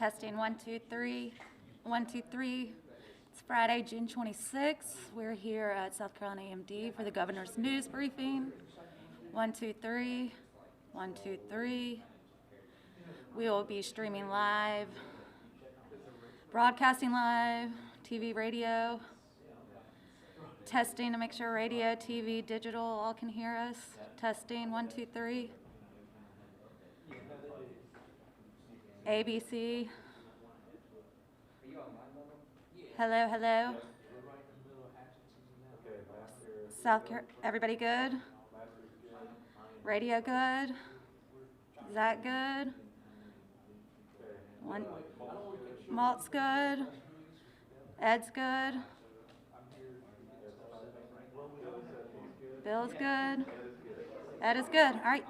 Testing 1, 2, 3. 1, 2, 3. It's Friday, June 26th. We're here at South Carolina AMD for the governor's news briefing. 1, 2, 3. 1, 2, 3. We will be streaming live, broadcasting live, TV, radio. Testing to make sure radio, TV, digital all can hear us. Testing 1, 2, 3. ABC. Hello, hello. Everybody good? Radio good? Is that good? One. Malt's good. Ed's good. Bill's good. Ed is good. All right.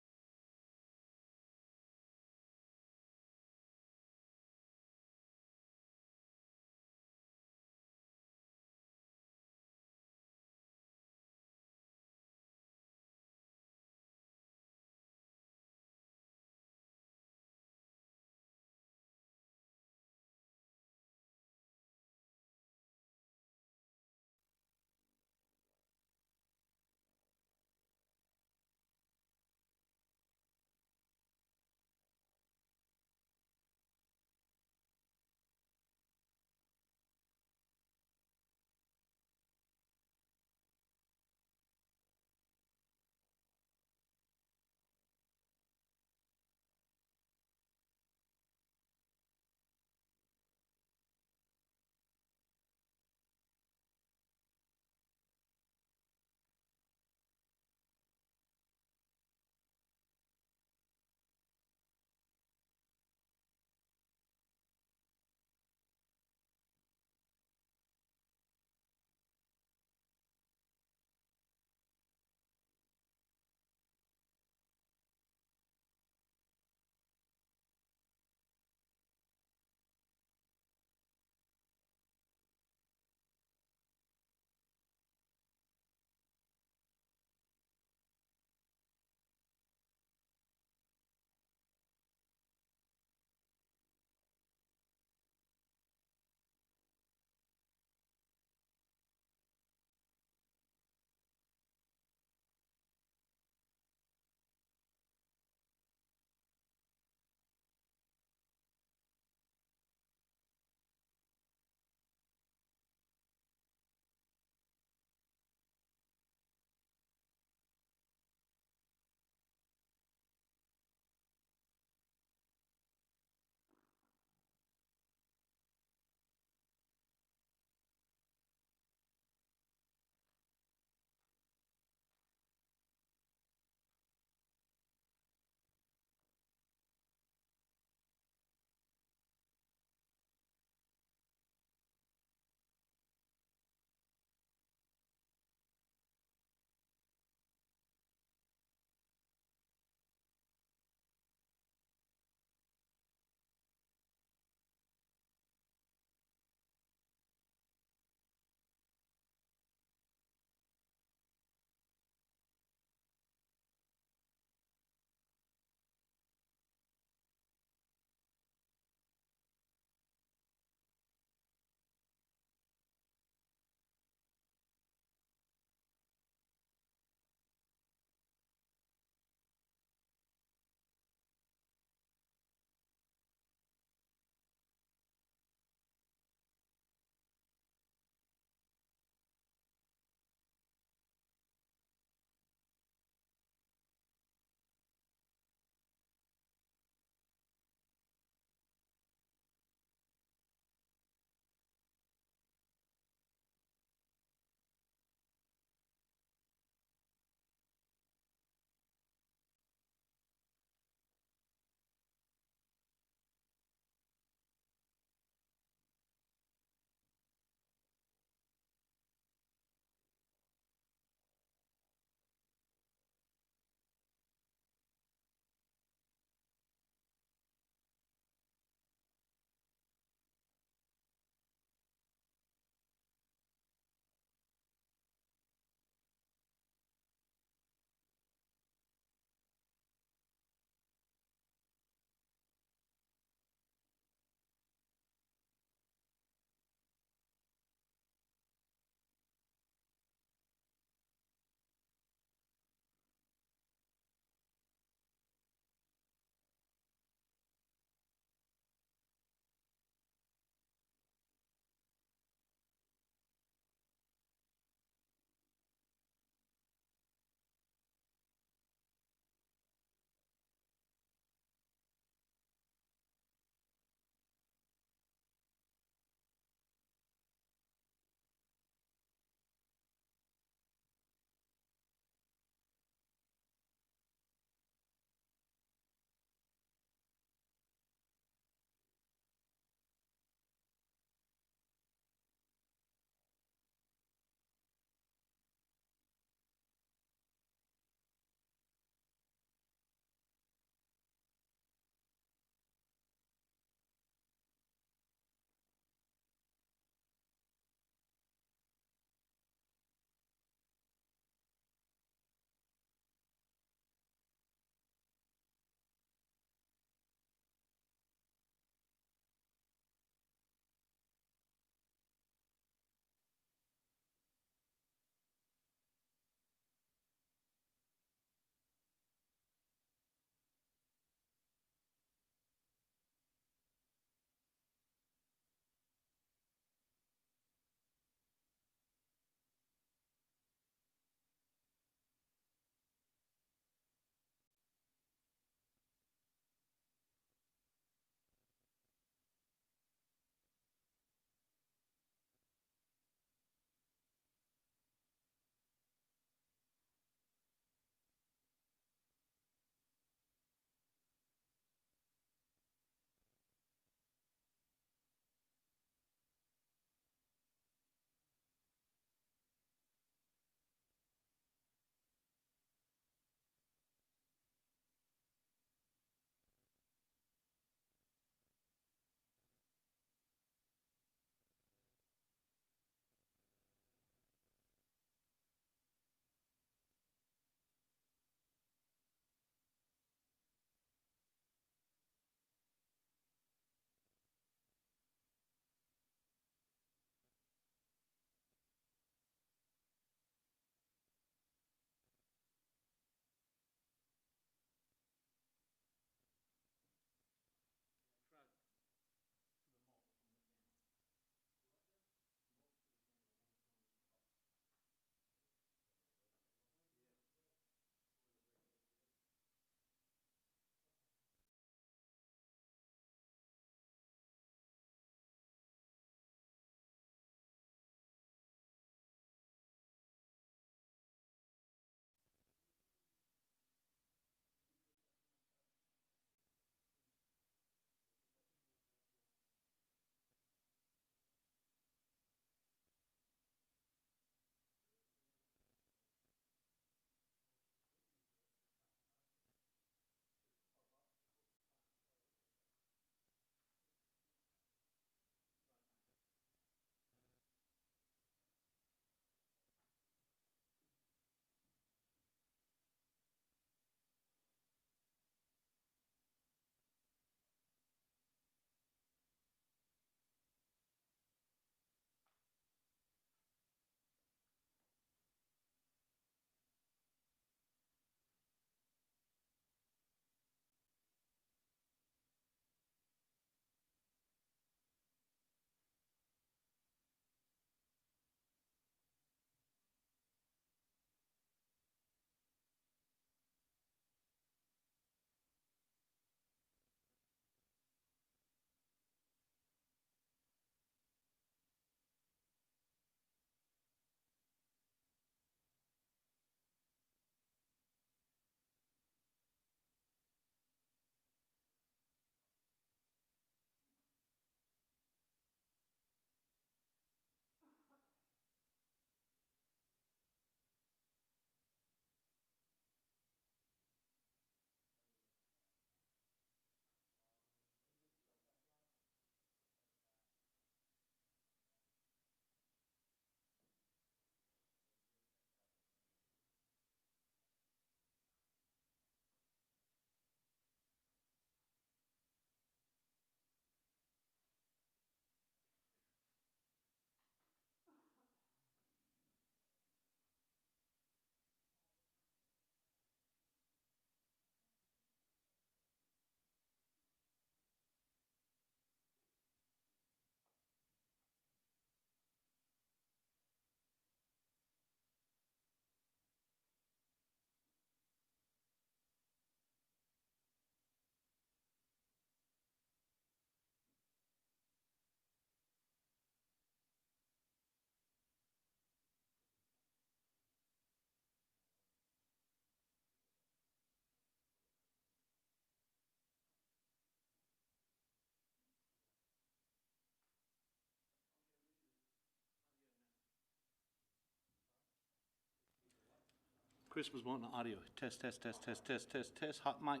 Chris was wanting audio. Test, test, test, test, test, test, test. Hot mic,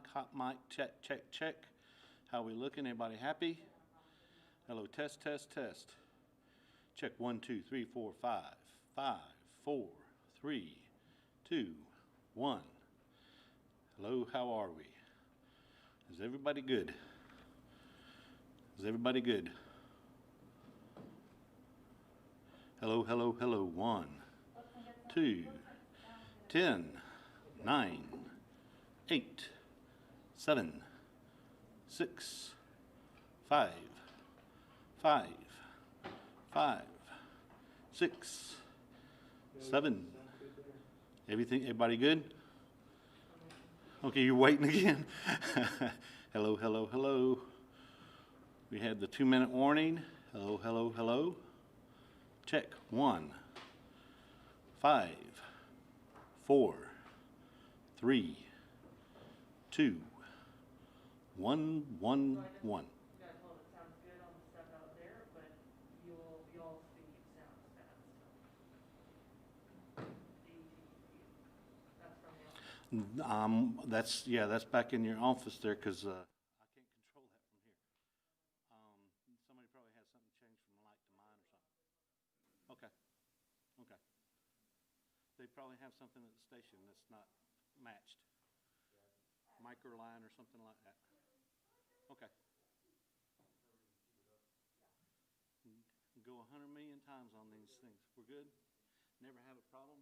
check, check, check. How we looking? Everybody happy? Hello, test, test, test. Check 1, 2, 3, 4, 5. 5, 4, 3, 2, 1. Hello, how are we? Is everybody good? Is everybody good? Hello, hello, hello. 1, 2, 10, 9, 8, 7, 6, 5, 5, 5, 6, 7. Everybody good? Okay, you're waiting again. Hello, hello, hello. We had the 2-minute warning. Hello, hello, hello. Check. 1, 5, 4, 3, 2, 1, 1, 1. That's back in your office there, because I can't control that from here. Somebody probably has something changed from light to mine or something. Okay, okay. They probably have something at the station that's not matched. Micro line or something like that. Okay. Go 100 million times on these things. We're good? Never have a problem?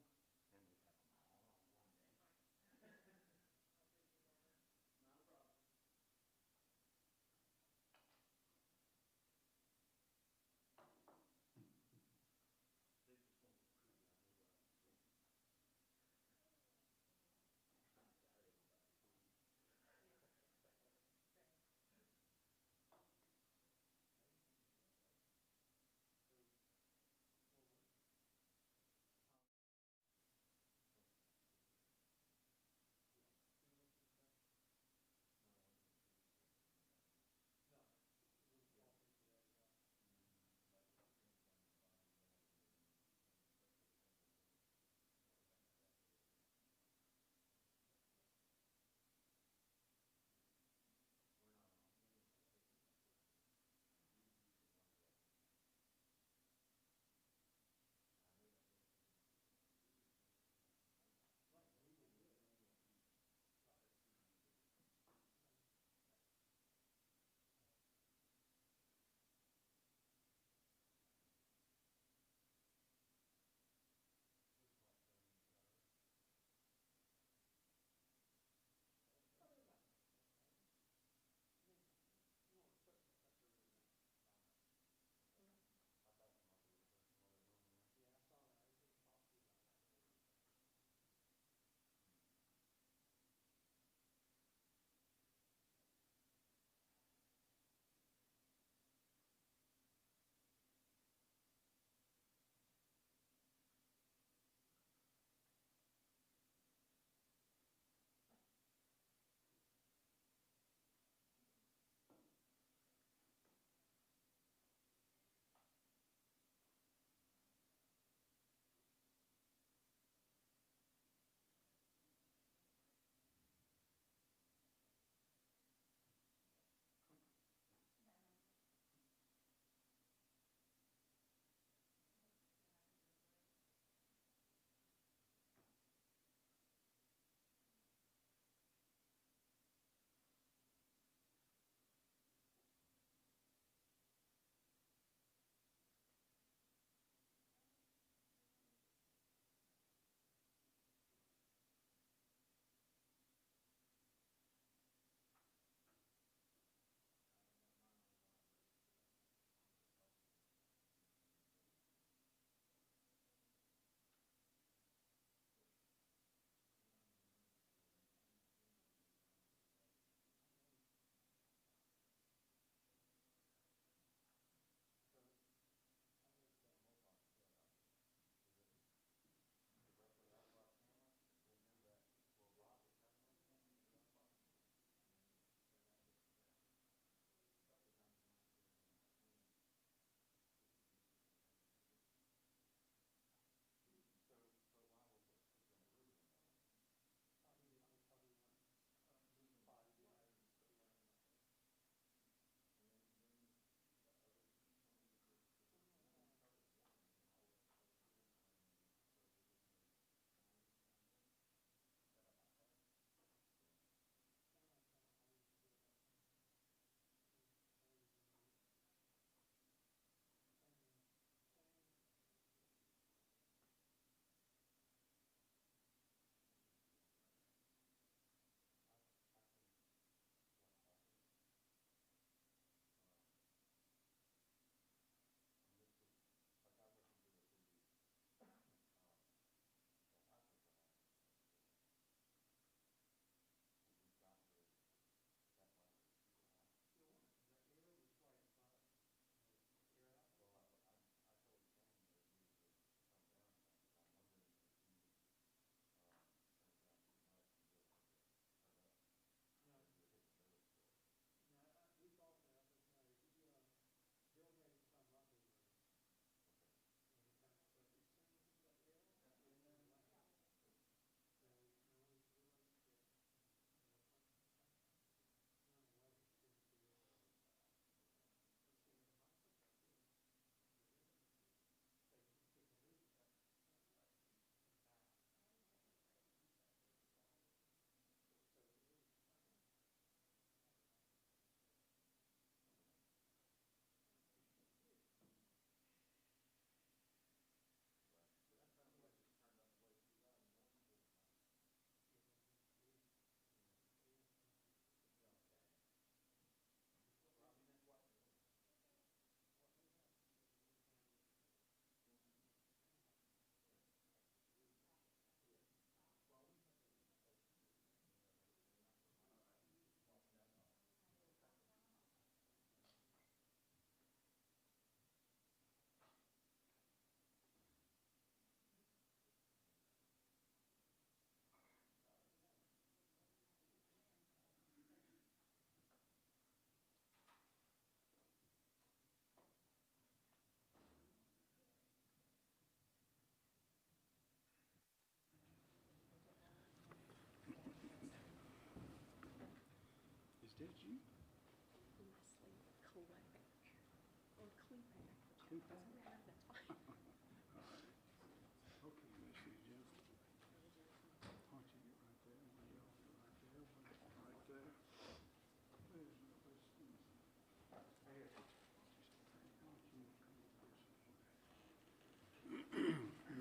You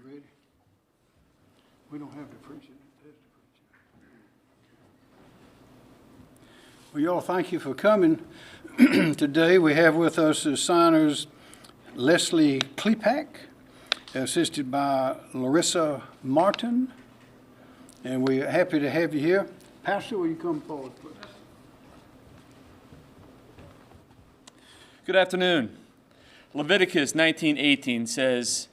ready? We don't have to preach it. Well, y'all, thank you for coming. Today we have with us as signers Leslie Klepak, assisted by Larissa Martin, and we're happy to have you here. Pastor, will you come forward, please? Good afternoon. Leviticus 19:18 says,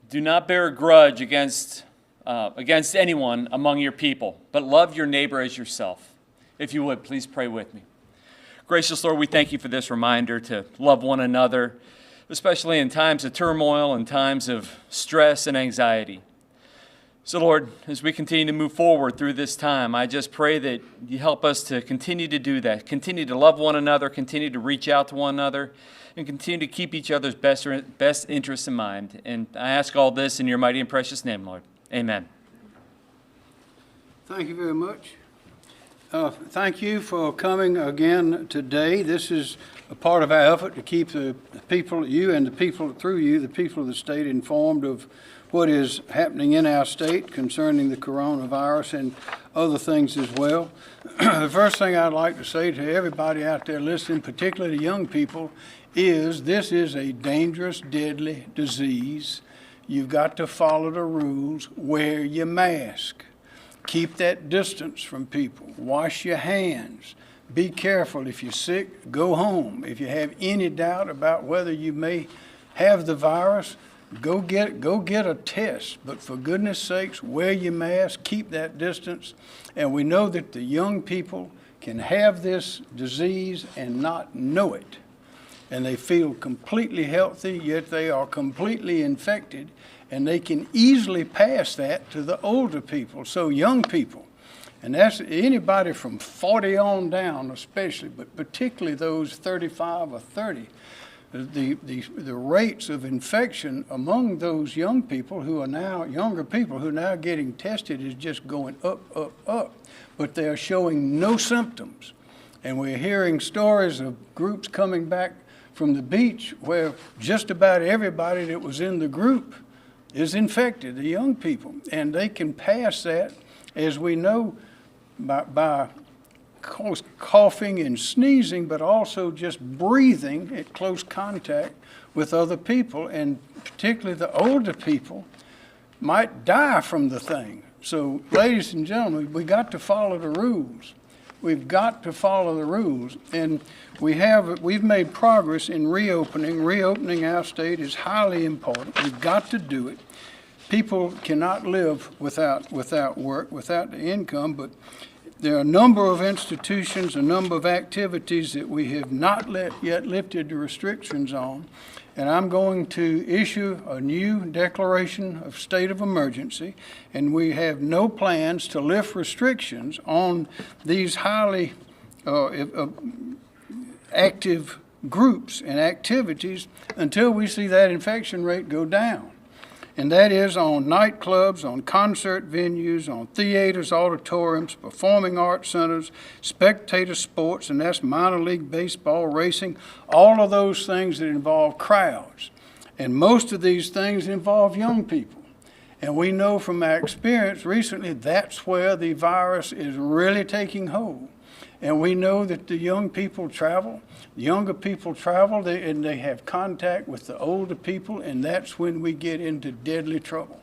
"Do not bear a grudge against anyone among your people, but love your neighbor as yourself." If you would, please pray with me. Gracious Lord, we thank you for this reminder to love one another, especially in times of turmoil and times of stress and anxiety. So Lord, as we continue to move forward through this time, I just pray that you help us to continue to do that, continue to love one another, continue to reach out to one another, and continue to keep each other's best interests in mind. And I ask all this in your mighty and precious name, Lord. Amen. Thank you very much. Thank you for coming again today. This is a part of our effort to keep the people, you and the people through you, the people of the state, informed of what is happening in our state concerning the coronavirus and other things as well. The first thing I'd like to say to everybody out there listening, particularly the young people, is this is a dangerous, deadly disease. You've got to follow the rules. Wear your mask. Keep that distance from people. Wash your hands. Be careful. If you're sick, go home. If you have any doubt about whether you may have the virus, go get a test. But for goodness sakes, wear your mask, keep that distance. And we know that the young people can have this disease and not know it. And they feel completely healthy, yet they are completely infected. And they can easily pass that to the older people, so young people. And that's anybody from 40 on down especially, but particularly those 35 or 30. The rates of infection among those young people who are now, younger people who are now getting tested is just going up, up, up. But they are showing no symptoms. And we're hearing stories of groups coming back from the beach where just about everybody that was in the group is infected, the young people, and they can pass that, as we know, by coughing and sneezing, but also just breathing at close contact with other people, and particularly the older people might die from the thing. So, ladies and gentlemen, we got to follow the rules. We've got to follow the rules, and we've made progress in reopening. Reopening our state is highly important. We've got to do it. People cannot live without work, without the income, but there are a number of institutions, a number of activities that we have not yet lifted the restrictions on, and I'm going to issue a new declaration of state of emergency, and we have no plans to lift restrictions on these highly active groups and activities until we see that infection rate go down. And that is on nightclubs, on concert venues, on theaters, auditoriums, performing arts centers, spectator sports, and that's minor league baseball, racing, all of those things that involve crowds. And most of these things involve young people. And we know from our experience recently that's where the virus is really taking hold. And we know that the young people travel, the younger people travel, and they have contact with the older people, and that's when we get into deadly trouble.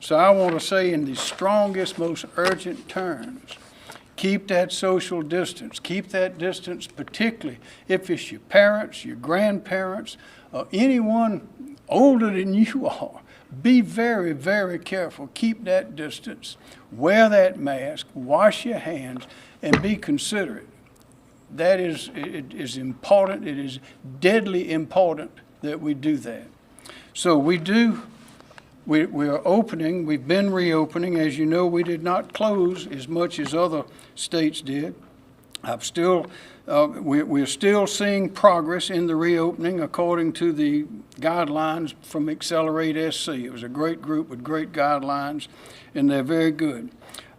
So I want to say in the strongest, most urgent terms, keep that social distance. Keep that distance, particularly if it's your parents, your grandparents, or anyone older than you are. Be very, very careful. Keep that distance. Wear that mask. Wash your hands. And be considerate. That is, it is important. It is deadly important that we do that. So we are opening. We've been reopening. As you know, we did not close as much as other states did. We're still seeing progress in the reopening according to the guidelines from Accelerate SC. It was a great group with great guidelines, and they're very good.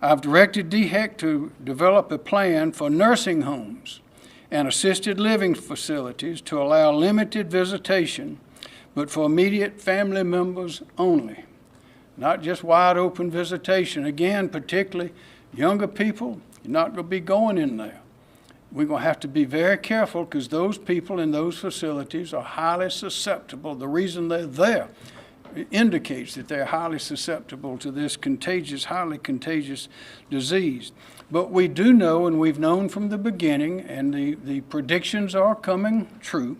I've directed DHEC to develop a plan for nursing homes and assisted living facilities to allow limited visitation, but for immediate family members only, not just wide open visitation. Again, particularly younger people, you're not going to be going in there. We're going to have to be very careful because those people in those facilities are highly susceptible. The reason they're there indicates that they're highly susceptible to this highly contagious disease. But we do know, and we've known from the beginning, and the predictions are coming true,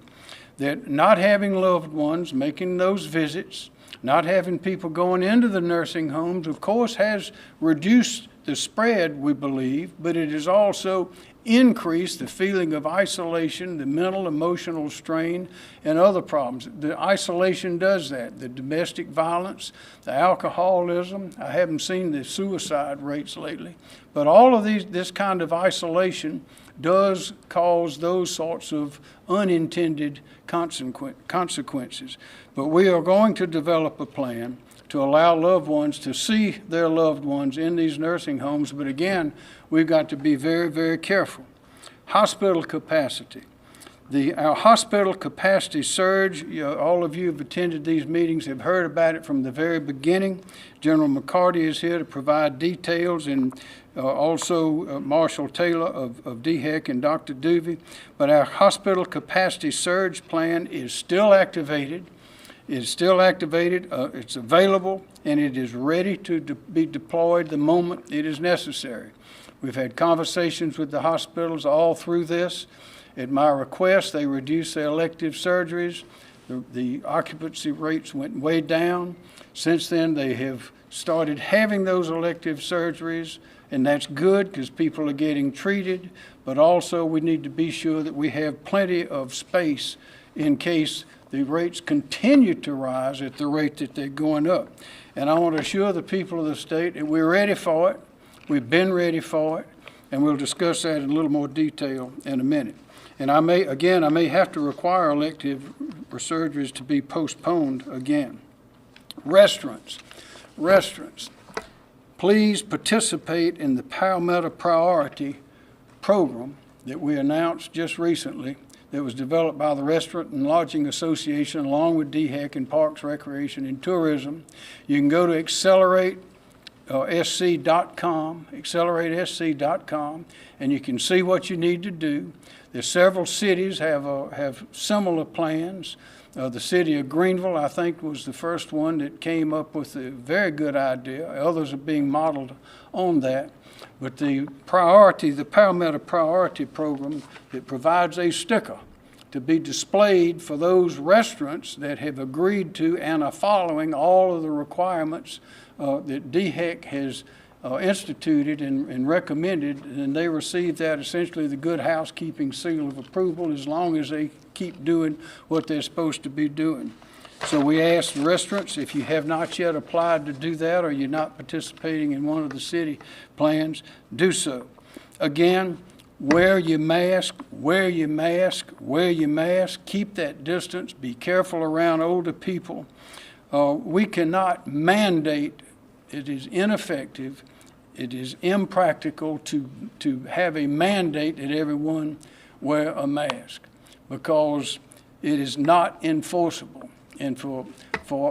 that not having loved ones making those visits, not having people going into the nursing homes, of course, has reduced the spread, we believe, but it has also increased the feeling of isolation, the mental, emotional strain, and other problems. The isolation does that. The domestic violence, the alcoholism. I haven't seen the suicide rates lately, but all of this kind of isolation does cause those sorts of unintended consequences. But we are going to develop a plan to allow loved ones to see their loved ones in these nursing homes. But again, we've got to be very, very careful. Hospital capacity. Our hospital capacity surge, all of you have attended these meetings, have heard about it from the very beginning. General McCarty is here to provide details, and also Marshall Taylor of DHEC and Dr. Duvey. But our hospital capacity surge plan is still activated. It's available, and it is ready to be deployed the moment it is necessary. We've had conversations with the hospitals all through this. At my request, they reduced their elective surgeries. The occupancy rates went way down. Since then, they have started having those elective surgeries, and that's good because people are getting treated, but also we need to be sure that we have plenty of space in case the rates continue to rise at the rate that they're going up. And I want to assure the people of the state that we're ready for it. We've been ready for it, and we'll discuss that in a little more detail in a minute. And I may have to require elective surgeries to be postponed again. Restaurants. Please participate in the Palmetto Priority program that we announced just recently that was developed by the Restaurant and Lodging Association along with DHEC and Parks, Recreation, and Tourism. You can go to accelerate.sc.com, and you can see what you need to do. There's several cities have similar plans. The city of Greenville, I think, was the first one that came up with a very good idea. Others are being modeled on that. But the Palmetto Priority Program, it provides a sticker to be displayed for those restaurants that have agreed to and are following all of the requirements that DHEC has instituted and recommended, and they receive that essentially the Good Housekeeping seal of approval as long as they keep doing what they're supposed to be doing. So we ask restaurants, if you have not yet applied to do that or you're not participating in one of the city plans, do so. Again, wear your mask, keep that distance, be careful around older people. We cannot mandate. It is ineffective. It is impractical to have a mandate that everyone wear a mask because it is not enforceable. And for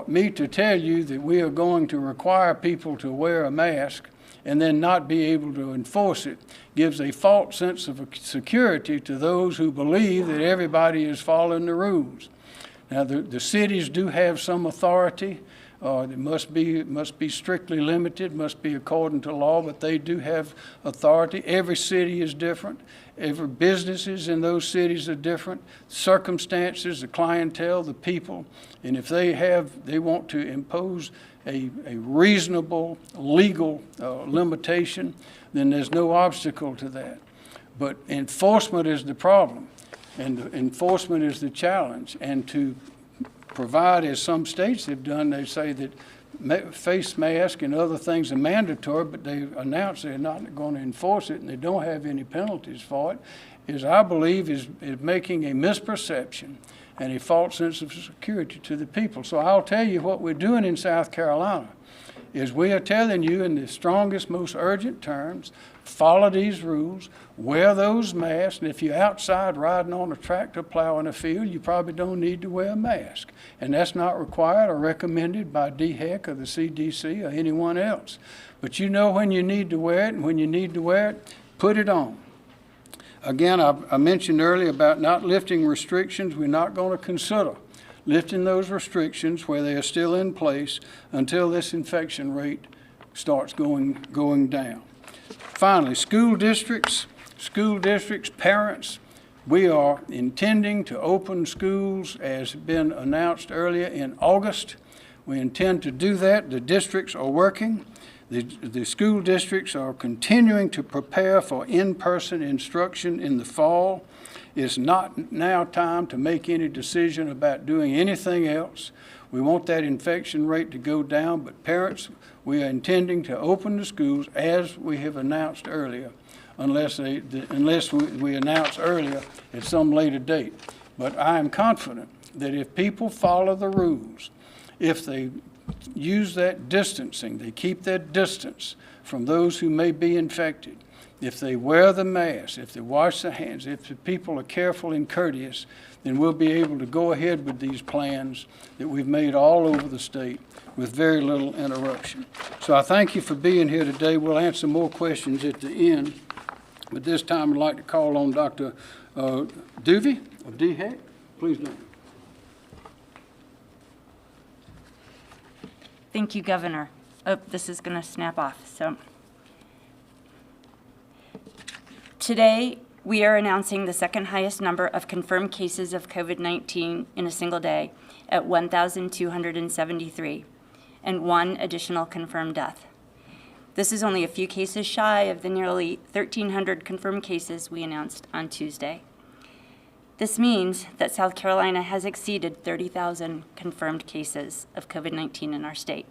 me to tell you that we are going to require people to wear a mask and then not be able to enforce it gives a false sense of security to those who believe that everybody is following the rules. Now, the cities do have some authority. It must be strictly limited, must be according to law, but they do have authority. Every city is different. Every businesses in those cities are different. Circumstances, the clientele, the people, and if they want to impose a reasonable legal limitation, then there's no obstacle to that. But enforcement is the problem, and enforcement is the challenge. And to provide, as some states have done, they say that face mask and other things are mandatory, but they announce they're not going to enforce it and they don't have any penalties for it, is, I believe, is making a misperception and a false sense of security to the people. So I'll tell you what we're doing in South Carolina is we are telling you in the strongest, most urgent terms, follow these rules, wear those masks, and if you're outside riding on a tractor plow in a field, you probably don't need to wear a mask. And that's not required or recommended by DHEC or the CDC or anyone else. But you know when you need to wear it, and when you need to wear it, put it on. Again, I mentioned earlier about not lifting restrictions. We're not going to consider lifting those restrictions where they are still in place until this infection rate starts going down. Finally, school districts, parents, we are intending to open schools as been announced earlier in August. We intend to do that. The districts are working. The school districts are continuing to prepare for in-person instruction in the fall. It's not now time to make any decision about doing anything else. We want that infection rate to go down, but parents, we are intending to open the schools as we have announced earlier, unless we announce earlier at some later date. But I am confident that if people follow the rules, if they use that distancing, they keep that distance from those who may be infected, if they wear the mask, if they wash their hands, if the people are careful and courteous, then we'll be able to go ahead with these plans that we've made all over the state with very little interruption. So I thank you for being here today. We'll answer more questions at the end, but this time I'd like to call on Dr. Duvey of DHEC. Please do. Thank you, Governor. Oh, this is going to snap off. So today, we are announcing the second highest number of confirmed cases of COVID-19 in a single day at 1,273, and one additional confirmed death. This is only a few cases shy of the nearly 1,300 confirmed cases we announced on Tuesday. This means that South Carolina has exceeded 30,000 confirmed cases of COVID-19 in our state.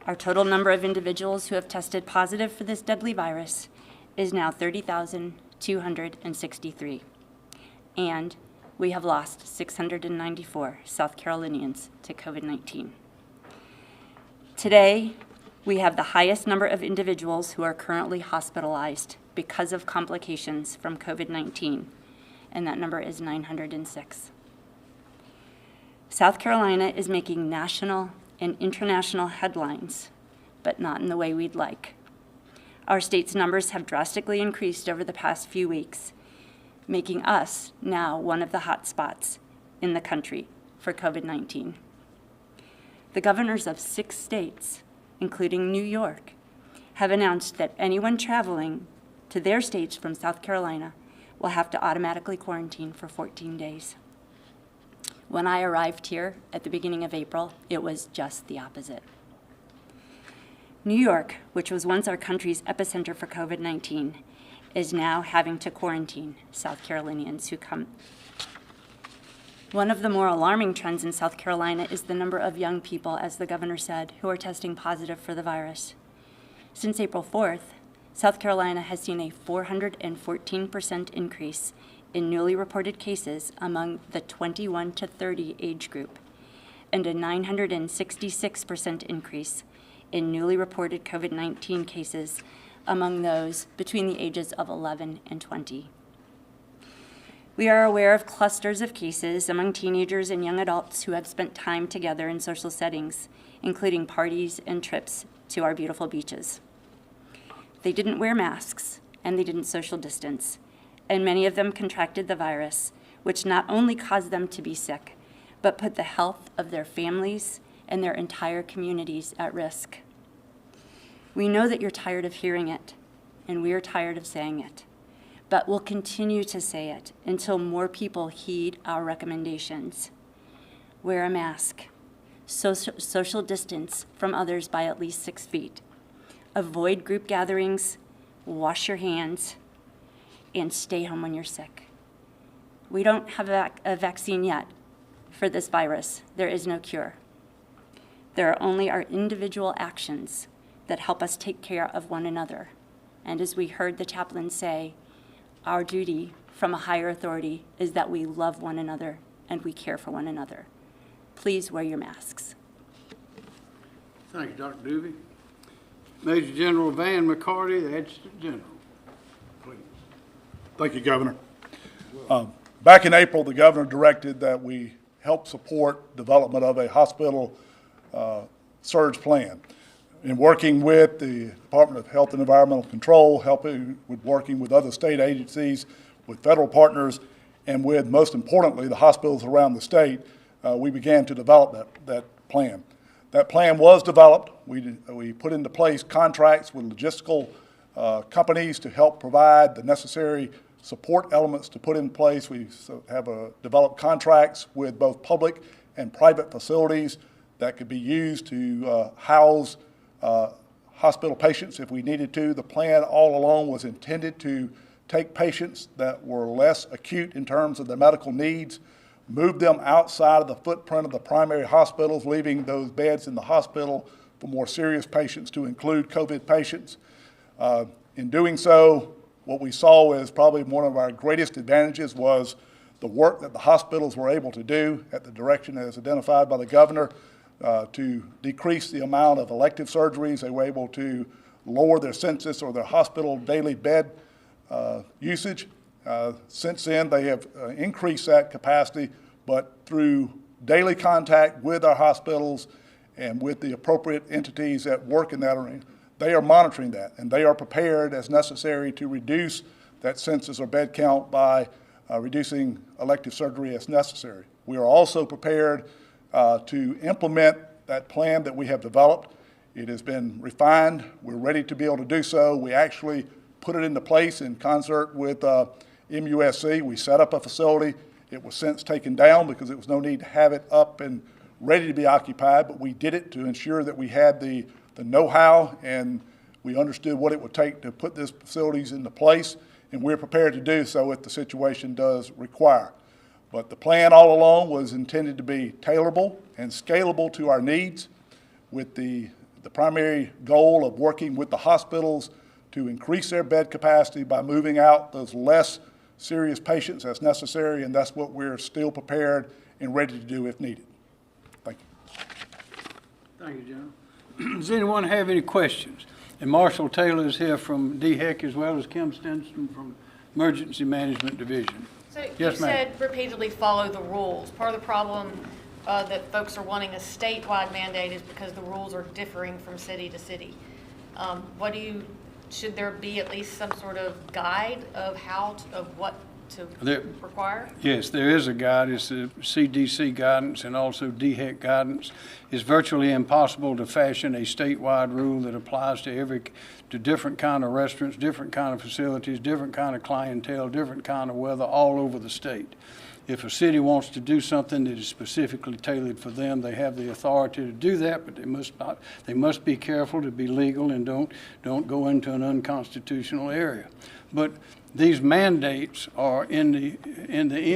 Our total number of individuals who have tested positive for this deadly virus is now 30,263, and we have lost 694 South Carolinians to COVID-19. Today, we have the highest number of individuals who are currently hospitalized because of complications from COVID-19, and that number is 906. South Carolina is making national and international headlines, but not in the way we'd like. Our state's numbers have drastically increased over the past few weeks, making us now one of the hot spots in the country for COVID-19. The governors of 6 states, including New York, have announced that anyone traveling to their states from South Carolina will have to automatically quarantine for 14 days. When I arrived here at the beginning of April, it was just the opposite. New York, which was once our country's epicenter for COVID-19, is now having to quarantine South Carolinians who come. One of the more alarming trends in South Carolina is the number of young people, as the governor said, who are testing positive for the virus. Since April 4th, South Carolina has seen a 414% increase in newly reported cases among the 21 to 30 age group, and a 966% increase in newly reported COVID-19 cases among those between the ages of 11 and 20. We are aware of clusters of cases among teenagers and young adults who have spent time together in social settings, including parties and trips to our beautiful beaches. They didn't wear masks, and they didn't social distance, and many of them contracted the virus, which not only caused them to be sick, but put the health of their families and their entire communities at risk. We know that you're tired of hearing it, and we are tired of saying it, but we'll continue to say it until more people heed our recommendations. Wear a mask, social distance from others by at least 6 feet, avoid group gatherings, wash your hands, and stay home when you're sick. We don't have a vaccine yet for this virus. There is no cure. There are only our individual actions that help us take care of one another. And as we heard the chaplain say, our duty from a higher authority is that we love one another and we care for one another. Please wear your masks. Thank you, Dr. Doobie. Major General Van McCarty, the Adjutant General. Please. Thank you, Governor. Back in April, the governor directed that we help support development of a hospital surge plan. In working with the Department of Health and Environmental Control, working with other state agencies, with federal partners, and with, most importantly, the hospitals around the state, we began to develop that plan. That plan was developed. We put into place contracts with logistical companies to help provide the necessary support elements to put in place. We have developed contracts with both public and private facilities that could be used to house hospital patients if we needed to. The plan all along was intended to take patients that were less acute in terms of their medical needs, move them outside of the footprint of the primary hospitals, leaving those beds in the hospital for more serious patients to include COVID patients. In doing so, what we saw as probably one of our greatest advantages was the work that the hospitals were able to do at the direction as identified by the governor to decrease the amount of elective surgeries. They were able to lower their census or their hospital daily bed usage. Since then, they have increased that capacity, but through daily contact with our hospitals and with the appropriate entities that work in that arena, they are monitoring that, and they are prepared as necessary to reduce that census or bed count by reducing elective surgery as necessary. We are also prepared to implement that plan that we have developed. It has been refined. We're ready to be able to do so. We actually put it into place in concert with MUSC. We set up a facility. It was since taken down because there was no need to have it up and ready to be occupied, but we did it to ensure that we had the know-how and we understood what it would take to put these facilities into place, and we're prepared to do so if the situation does require. But the plan all along was intended to be tailorable and scalable to our needs, with the primary goal of working with the hospitals to increase their bed capacity by moving out those less serious patients as necessary, and that's what we're still prepared and ready to do if needed. Thank you. Thank you, General. Does anyone have any questions? And Marshall Taylor is here from DHEC, as well as Kim Stinson from Emergency Management Division. So Yes, you ma'am. said repeatedly follow the rules. Part of the problem that folks are wanting a statewide mandate is because the rules are differing from city to city. Should there be at least some sort of guide of what to require? Yes, there is a guide. It's the CDC guidance and also DHEC guidance. It's virtually impossible to fashion a statewide rule that applies to different kind of restaurants, different kind of facilities, different kind of clientele, different kind of weather all over the state. If a city wants to do something that is specifically tailored for them, they have the authority to do that, but they must be careful to be legal and don't go into an unconstitutional area. But these mandates are in the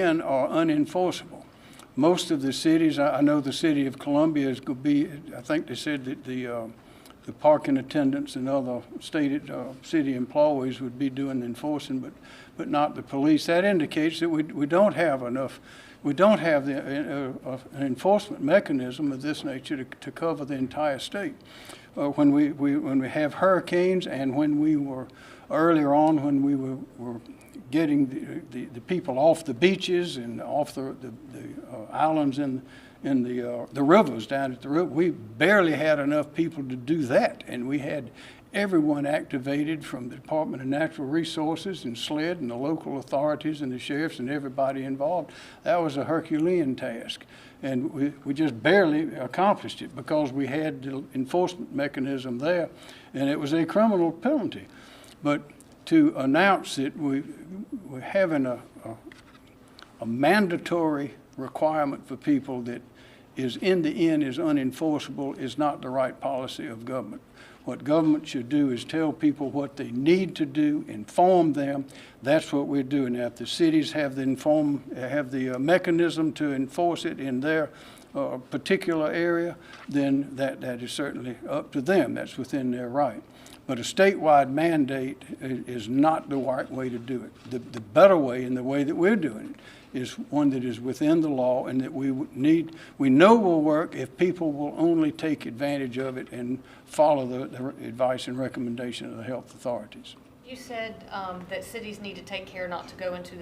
end are unenforceable. Most of the cities, I know the city of Columbia is going to be, I think they said that the parking attendants and other city employees would be doing the enforcing, but not the police. That indicates that we don't have enough. We don't have an enforcement mechanism of this nature to cover the entire state. When we have hurricanes, and when we were earlier on, when we were getting the people off the beaches and off the islands in the rivers down at the river, we barely had enough people to do that, and we had everyone activated from the Department of Natural Resources and SLED and the local authorities and the sheriffs and everybody involved. That was a Herculean task, and we just barely accomplished it because we had the enforcement mechanism there, and it was a criminal penalty. But to announce that we're having a mandatory requirement for people that is in the end is unenforceable is not the right policy of government. What government should do is tell people what they need to do, inform them. That's what we're doing now. If the cities have the mechanism to enforce it in their particular area, then that is certainly up to them. That's within their right. But a statewide mandate is not the right way to do it. The better way, and the way that we're doing it, is one that is within the law and that we know will work if people will only take advantage of it and follow the advice and recommendation of the health authorities. You said that cities need to take care not to go into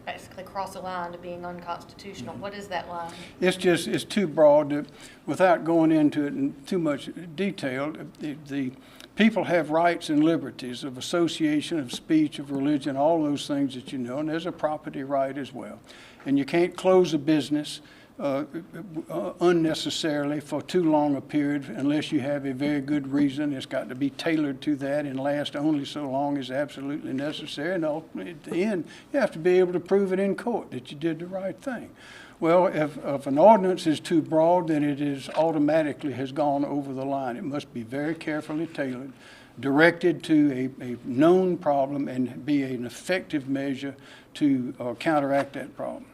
basically cross a line to being unconstitutional. What is that line? It's too broad. Without going into it in too much detail, the people have rights and liberties of association, of speech, of religion, all those things that you know, and there's a property right as well. And you can't close a business unnecessarily for too long a period unless you have a very good reason. It's got to be tailored to that and last only so long as absolutely necessary. And ultimately, at the end, you have to be able to prove it in court that you did the right thing. Well, if an ordinance is too broad, then it is automatically has gone over the line. It must be very carefully tailored, directed to a known problem, and be an effective measure to counteract that problem.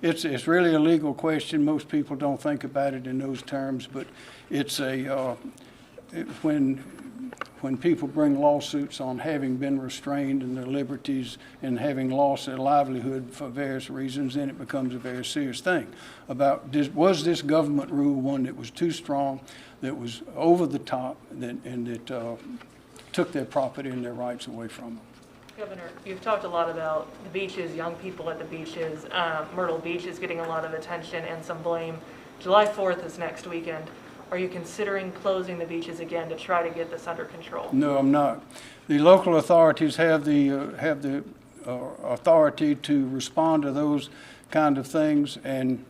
It's really a legal question. Most people don't think about it in those terms, but it's when people bring lawsuits on having been restrained in their liberties and having lost their livelihood for various reasons, then it becomes a very serious thing. Was this government rule one that was too strong, that was over the top, and that took their property and their rights away from them? Governor, you've talked a lot about the beaches, young people at the beaches. Myrtle Beach is getting a lot of attention and some blame. July 4th is next weekend. Are you considering closing the beaches again to try to get this under control? No, I'm not. The local authorities have the authority to respond to those kind of things, and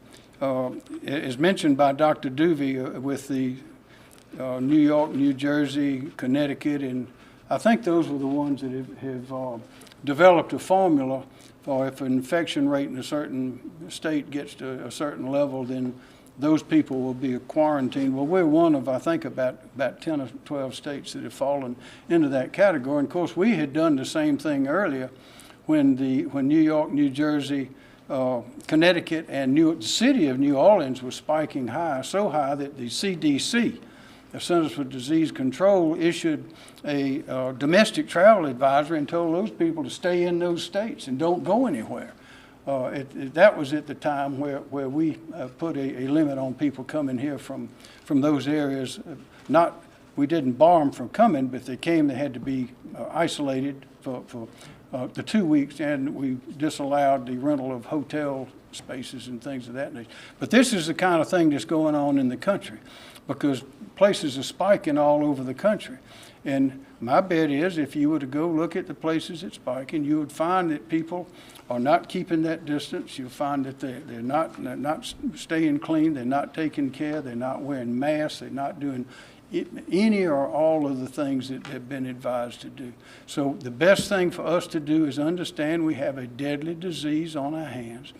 as mentioned by Dr. Duvey with the New York, New Jersey, Connecticut, and I think those were the ones that have developed a formula for if an infection rate in a certain state gets to a certain level, then those people will be quarantined. Well, we're one of, I think, about 10 or 12 states that have fallen into that category. And of course, we had done the same thing earlier when New York, New Jersey, Connecticut, and the city of New Orleans was spiking high, so high that the CDC, the Centers for Disease Control, issued a domestic travel advisory and told those people to stay in those states and don't go anywhere. That was at the time where we put a limit on people coming here from those areas. We didn't bar them from coming, but they came, they had to be isolated for the 2 weeks, and we disallowed the rental of hotel spaces and things of that nature. But this is the kind of thing that's going on in the country, because places are spiking all over the country. And my bet is if you were to go look at the places that's spiking, you would find that people are not keeping that distance. You'll find that they're not staying clean, they're not taking care, they're not wearing masks, they're not doing any or all of the things that have been advised to do. So the best thing for us to do is understand we have a deadly disease on our hands.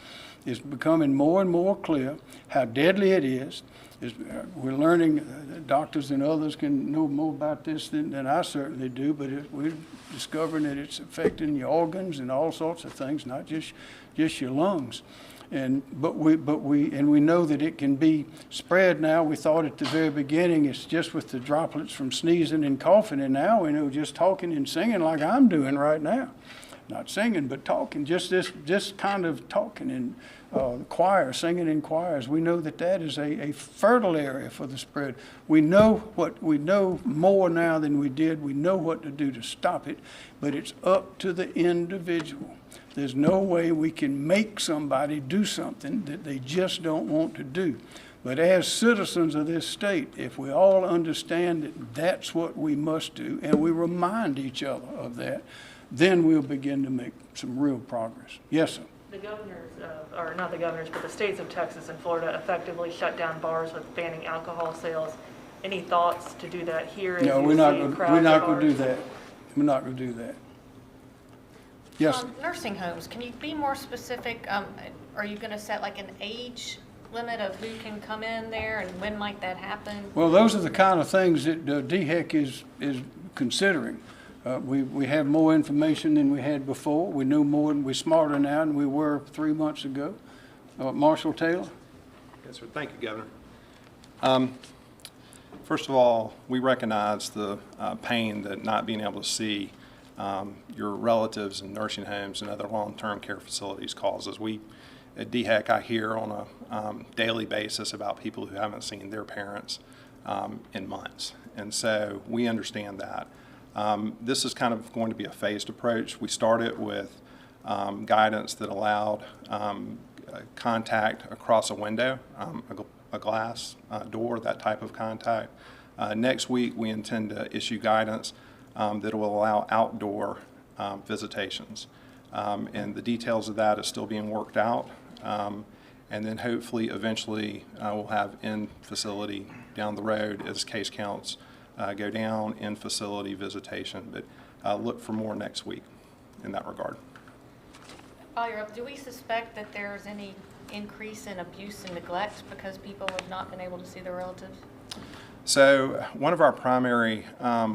It's becoming more and more clear how deadly it is. We're learning, doctors and others can know more about this than I certainly do, but we're discovering that it's affecting your organs and all sorts of things, not just your lungs. But we know that it can be spread now. We thought at the very beginning it's just with the droplets from sneezing and coughing, and now we know just talking and singing like I'm doing right now. Not singing, but talking, just kind of talking in choir, singing in choirs. We know that is a fertile area for the spread. We know more now than we did. We know what to do to stop it, but it's up to the individual. There's no way we can make somebody do something that they just don't want to do. But as citizens of this state, if we all understand that that's what we must do, and we remind each other of that, then we'll begin to make some real progress. Yes, sir. The governors, or not the governors, but the states of Texas and Florida effectively shut down bars with banning alcohol sales. Any thoughts to do that here? No, we're not going to do that. We're not going to do that. Yes. Nursing homes, can you be more specific? Are you going to set like an age limit of who can come in there, and when might that happen? Well, those are the kind of things that DHEC is considering. We have more information than we had before. We know more, and we're smarter now than we were 3 months ago. Marshall Taylor? Yes, Yes, sir. Thank you, Governor. First of all, we recognize the pain that not being able to see your relatives in nursing homes and other long-term care facilities causes. We at DHEC, I hear on a daily basis about people who haven't seen their parents in months, and so we understand that. This is kind of going to be a phased approach. We started with guidance that allowed contact across a window, a glass door, that type of contact. Next week, we intend to issue guidance that will allow outdoor visitations. And the details of that is still being worked out. And then hopefully, eventually, we'll have in-facility down the road as case counts go down, in-facility visitation. But look for more next week in that regard. While you're up, do we suspect that there's any increase in abuse and neglect because people have not been able to see their relatives? So one of our primary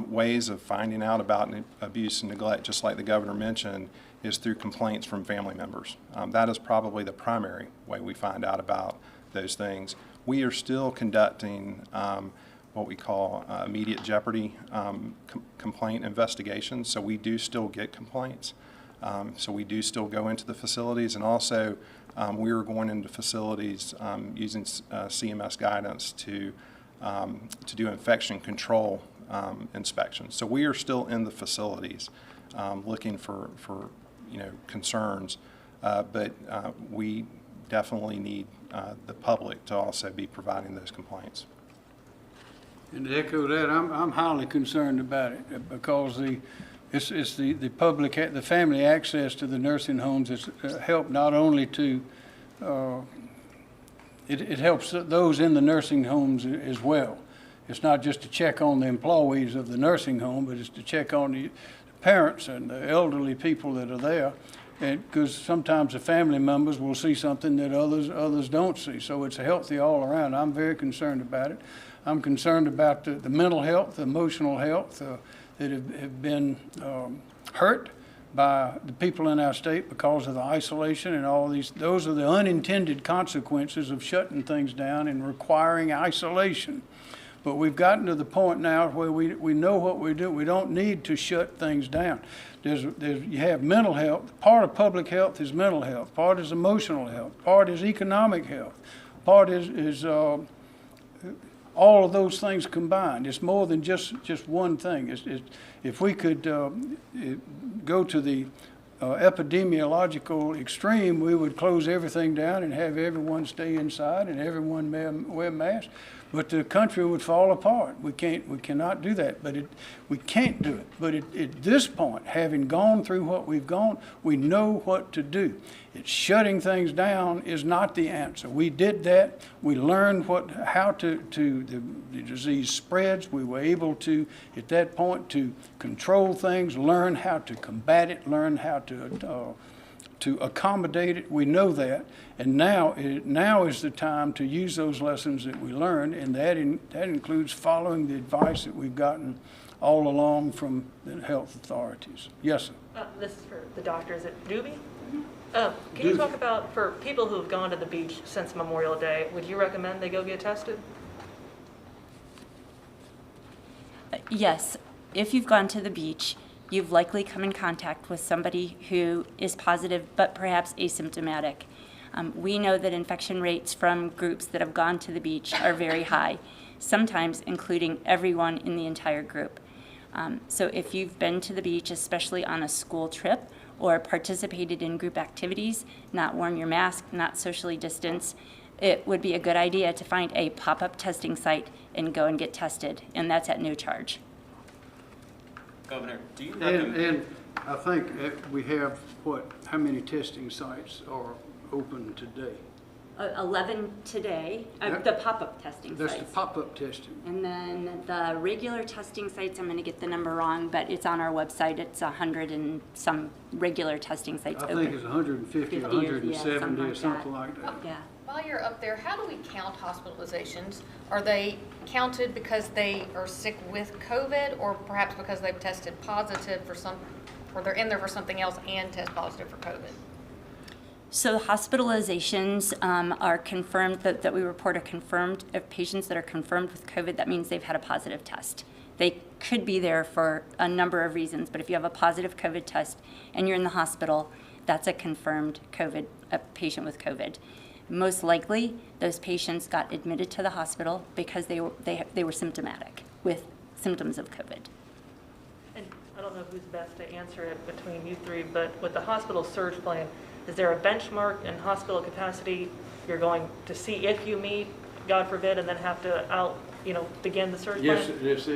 ways of finding out about abuse and neglect, just like the governor mentioned, is through complaints from family members. That is probably the primary way we find out about those things. We are still conducting what we call immediate jeopardy complaint investigations, so we do still get complaints. So we do still go into the facilities, and also we are going into facilities using CMS guidance to do infection control inspections. So we are still in the facilities looking for concerns, but we definitely need the public to also be providing those complaints. And to echo that, I'm highly concerned about it because it's the public, the family access to the nursing homes has helped not only to, it helps those in the nursing homes as well. It's not just to check on the employees of the nursing home, but it's to check on the parents and the elderly people that are there. And because sometimes the family members will see something that others don't see. So it's healthy all around. I'm very concerned about it. I'm concerned about the mental health, the emotional health that have been hurt by the people in our state because of the isolation and all these. Those are the unintended consequences of shutting things down and requiring isolation. But we've gotten to the point now where we know what we do. We don't need to shut things down. You have mental health. Part of public health is mental health. Part is emotional health. Part is economic health. Part is all of those things combined. It's more than just one thing. If we could go to the epidemiological extreme, we would close everything down and have everyone stay inside and everyone wear masks. But the country would fall apart. We cannot do that. But we can't do it. But at this point, having gone through what we've gone, we know what to do. Shutting things down is not the answer. We did that. We learned how the disease spreads. We were able to, at that point, to control things, learn how to combat it, learn how to accommodate it. We know that, and now is the time to use those lessons that we learned, and that includes following the advice that we've gotten all along from the health authorities. Yes, sir. This is for the doctors at Doobie. Can you talk about, for people who have gone to the beach since Memorial Day, would you recommend they go get tested? Yes. If you've gone to the beach, you've likely come in contact with somebody who is positive but perhaps asymptomatic. We know that infection rates from groups that have gone to the beach are very high, sometimes including everyone in the entire group. So if you've been to the beach, especially on a school trip, or participated in group activities, not worn your mask, not socially distanced, it would be a good idea to find a pop-up testing site and go and get tested, and that's at no charge. Governor, do you And I think we have, how many testing sites are open today? 11 today, Yep. the pop-up testing That's sites. the pop-up testing. And then the regular testing sites, I'm going to get the number wrong, but it's on our website. It's 100 and some regular testing sites I open. think it's 150 or 50 or, yeah, 170 or something something like like that. Yeah. While you're up there, how do we count hospitalizations? Are they counted because they are sick with COVID, or perhaps because they've tested positive for or they're in there for something else and test positive for COVID? So hospitalizations are confirmed, that we report are confirmed, of patients that are confirmed with COVID. That means they've had a positive test. They could be there for a number of reasons, but if you have a positive COVID test and you're in the hospital, that's a confirmed COVID, a patient with COVID. Most likely, those patients got admitted to the hospital because they were symptomatic with symptoms of COVID. And I don't know who's best to answer it between you three, but with the hospital surge plan, is there a benchmark in hospital capacity you're going to see if you meet, God forbid, and then have to begin the surge plan? Yes,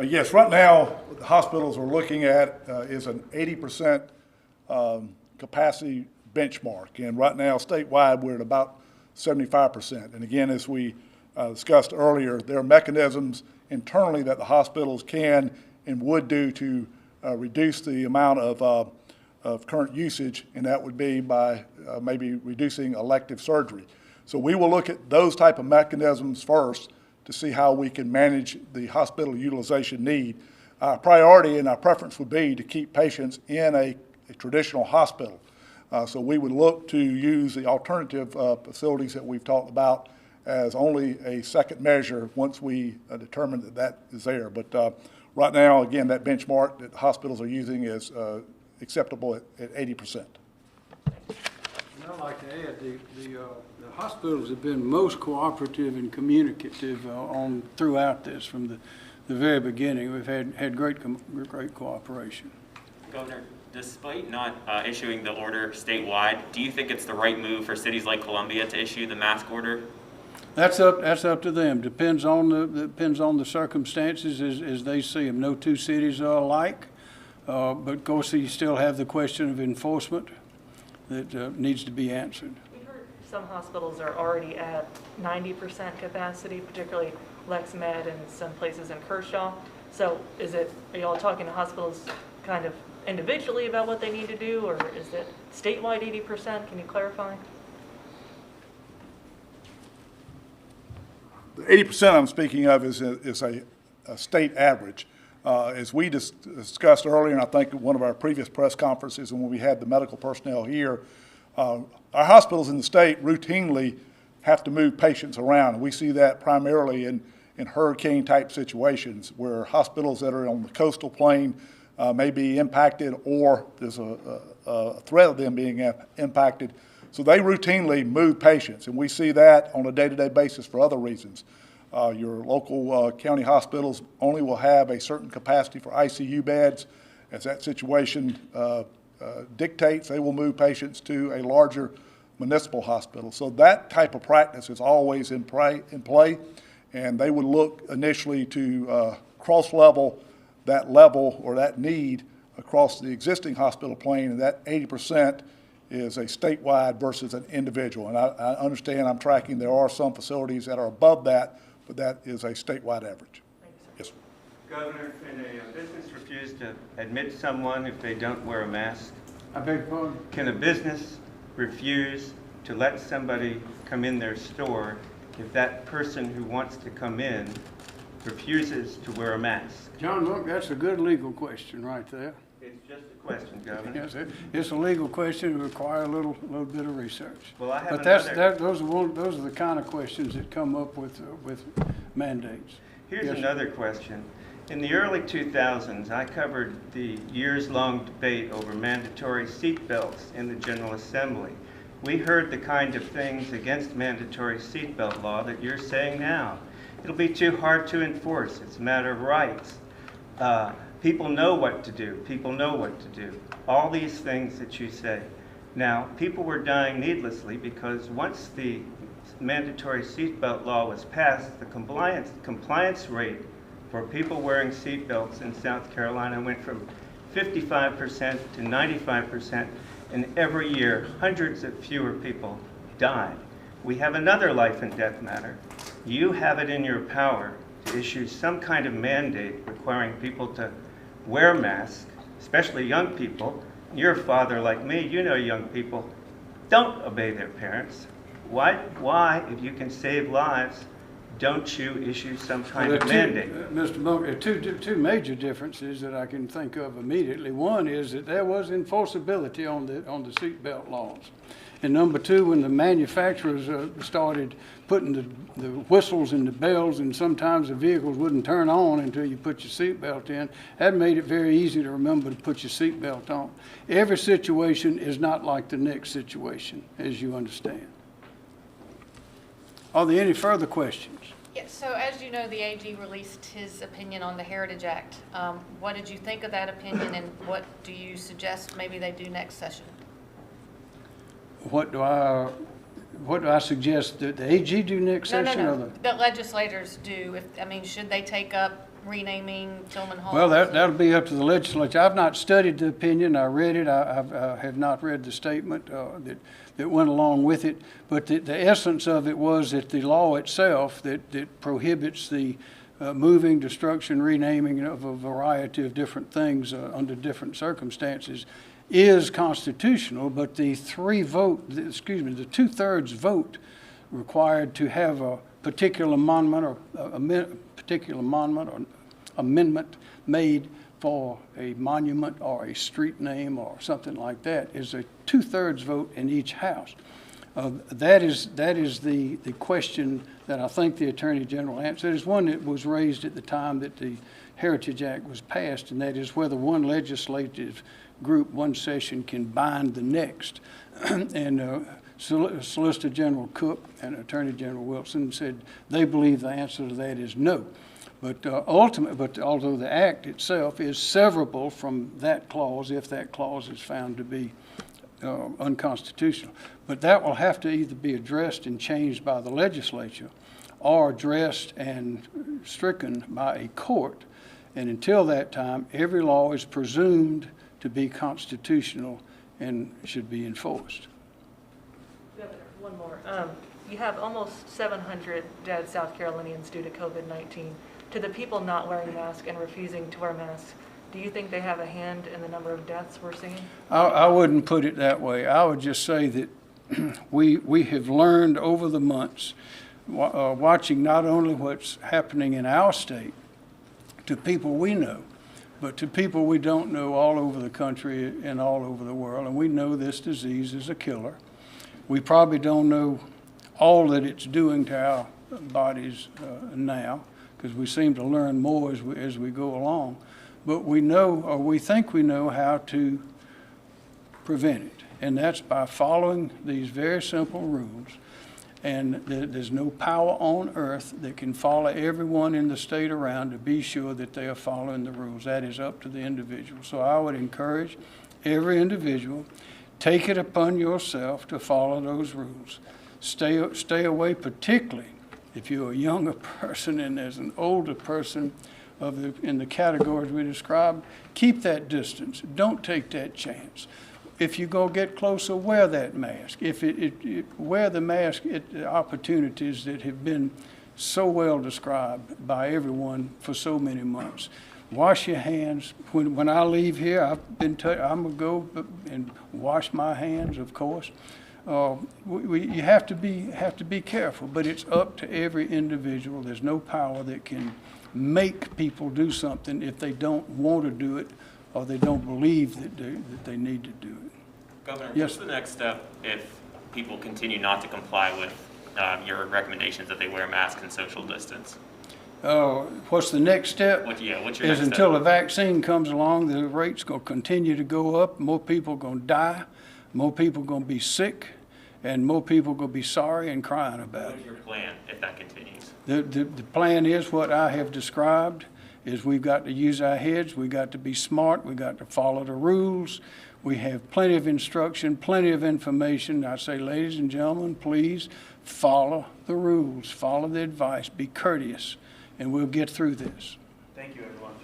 Yes, right now, the hospitals are looking at is an 80% capacity benchmark. And right now, statewide, we're at about 75%. And again, as we discussed earlier, there are mechanisms internally that the hospitals can and would do to reduce the amount of current usage, and that would be by maybe reducing elective surgery. So we will look at those type of mechanisms first to see how we can manage the hospital utilization need. Our priority and our preference would be to keep patients in a traditional hospital. So we would look to use the alternative facilities that we've talked about as only a second measure once we determine that that is there. But right now, again, that benchmark that hospitals are using is acceptable at 80%. And I'd like to add, the hospitals have been most cooperative and communicative throughout this from the very beginning. We've had great cooperation. Governor, despite not issuing the order statewide, do you think it's the right move for cities like Columbia to issue the mask order? That's up to them. Depends on the circumstances as they see them. No two cities are alike, but of course you still have the question of enforcement that needs to be answered. We've heard some hospitals are already at 90% capacity, particularly Lex Med and some places in Kershaw. So are y'all talking to hospitals kind of individually about what they need to do, or is it statewide 80%? Can you clarify? The 80% I'm speaking of is a state average. As we discussed earlier, and I think at one of our previous press conferences and when we had the medical personnel here, our hospitals in the state routinely have to move patients around. We see that primarily in hurricane-type situations where hospitals that are on the coastal plain may be impacted, or there's a threat of them being impacted. So they routinely move patients, and we see that on a day-to-day basis for other reasons. Your local county hospitals only will have a certain capacity for ICU beds. As that situation dictates, they will move patients to a larger municipal hospital. So that type of practice is always in play, and they would look initially to cross-level that level or that need across the existing hospital plane, and that 80% is a statewide versus an individual. And I understand, I'm tracking, there are some facilities that are above that, but that is a statewide average. Yes, sir. Governor, can a business refuse to admit someone if they don't wear a mask? I beg your pardon? Can a business refuse to let somebody come in their store if that person who wants to come in refuses to wear a mask? John, look, that's a good legal question right there. It's just a question, Governor. Yes, it's a legal question. It requires a little bit of research. Well, I have but another. those are the kind of questions that come up with mandates. Here's Yes, another question. In the early 2000s, I covered the years-long debate over mandatory seat belts in the General Assembly. We heard the kind of things against mandatory seatbelt law that you're saying now. It'll be too hard to enforce. It's a matter of rights. People know what to do. People know what to do. All these things that you say. Now, people were dying needlessly because once the mandatory seatbelt law was passed, the compliance rate for people wearing seatbelts in South Carolina went from 55% to 95%, and every year, hundreds of fewer people died. We have another life and death matter. You have it in your power to issue some kind of mandate requiring people to wear masks, especially young people. You're a father like me, you know young people don't obey their parents. Why, if you can save lives, don't you issue some kind Well, of there are mandate? Mr. Monk, there are two major differences that I can think of immediately. One is that there was enforceability on the seatbelt laws. And number two, when the manufacturers started putting the whistles and the bells, and sometimes the vehicles wouldn't turn on until you put your seatbelt in, that made it very easy to remember to put your seatbelt on. Every situation is not like the next situation, as you understand. Are there any further questions? Yeah, so as you know, the AG released his opinion on the Heritage Act. What did you think of that opinion, and what do you suggest maybe they do next session? What do I suggest that the AG do next session? Or No. The legislators do. Should they take up renaming Tillman Hall? Well, that'll be up to the legislature. I've not studied the opinion. I read it. I have not read the statement that went along with it. But the essence of it was that the law itself that prohibits the moving, destruction, renaming of a variety of different things under different circumstances is constitutional, but the two-thirds vote required to have a particular amendment or amendment made for a monument or a street name or something like that is a two-thirds vote in each house. That is the question that I think the Attorney General answered. It is one that was raised at the time that the Heritage Act was passed, and that is whether one legislative group, one session, can bind the next. And Solicitor General Cook and Attorney General Wilson said they believe the answer to that is no. But although the act itself is severable from that clause, if that clause is found to be unconstitutional. But that will have to either be addressed and changed by the legislature or addressed and stricken by a court. And until that time, every law is presumed to be constitutional and should be enforced. Governor, one more. You have almost 700 dead South Carolinians due to COVID-19. To the people not wearing masks and refusing to wear masks, do you think they have a hand in the number of deaths we're seeing? I wouldn't put it that way. I would just say that we have learned over the months, watching not only what's happening in our state to people we know, but to people we don't know all over the country and all over the world. And we know this disease is a killer. We probably don't know all that it's doing to our bodies now, because we seem to learn more as we go along. But we know, or we think we know, how to prevent it. And that's by following these very simple rules. And there's no power on earth that can follow everyone in the state around to be sure that they are following the rules. That is up to the individual. So I would encourage every individual, take it upon yourself to follow those rules. Stay away, particularly if you're a younger person and there's an older person in the categories we described. Keep that distance. Don't take that chance. If you go get closer, wear that mask. Wear the mask at the opportunities that have been so well described by everyone for so many months. Wash your hands. When I leave here, I'm gonna go and wash my hands, of course. You have to be careful, but it's up to every individual. There's no power that can make people do something if they don't want to do it or they don't believe that they need to do it. Governor, Yes. what's the next step if people continue not to comply with your recommendations that they wear masks and social distance? What's the next step? What's your next Is step? until a vaccine comes along, the rate's going to continue to go up. More people are going to die. More people are going to be sick. And more people are going to be sorry and crying about What is it. your plan if that continues? The plan is what I have described, is we've got to use our heads, we've got to be smart, we've got to follow the rules. We have plenty of instruction, plenty of information. I say, ladies and gentlemen, please follow the rules, follow the advice, be courteous, and we'll get through this. Thank you, everyone.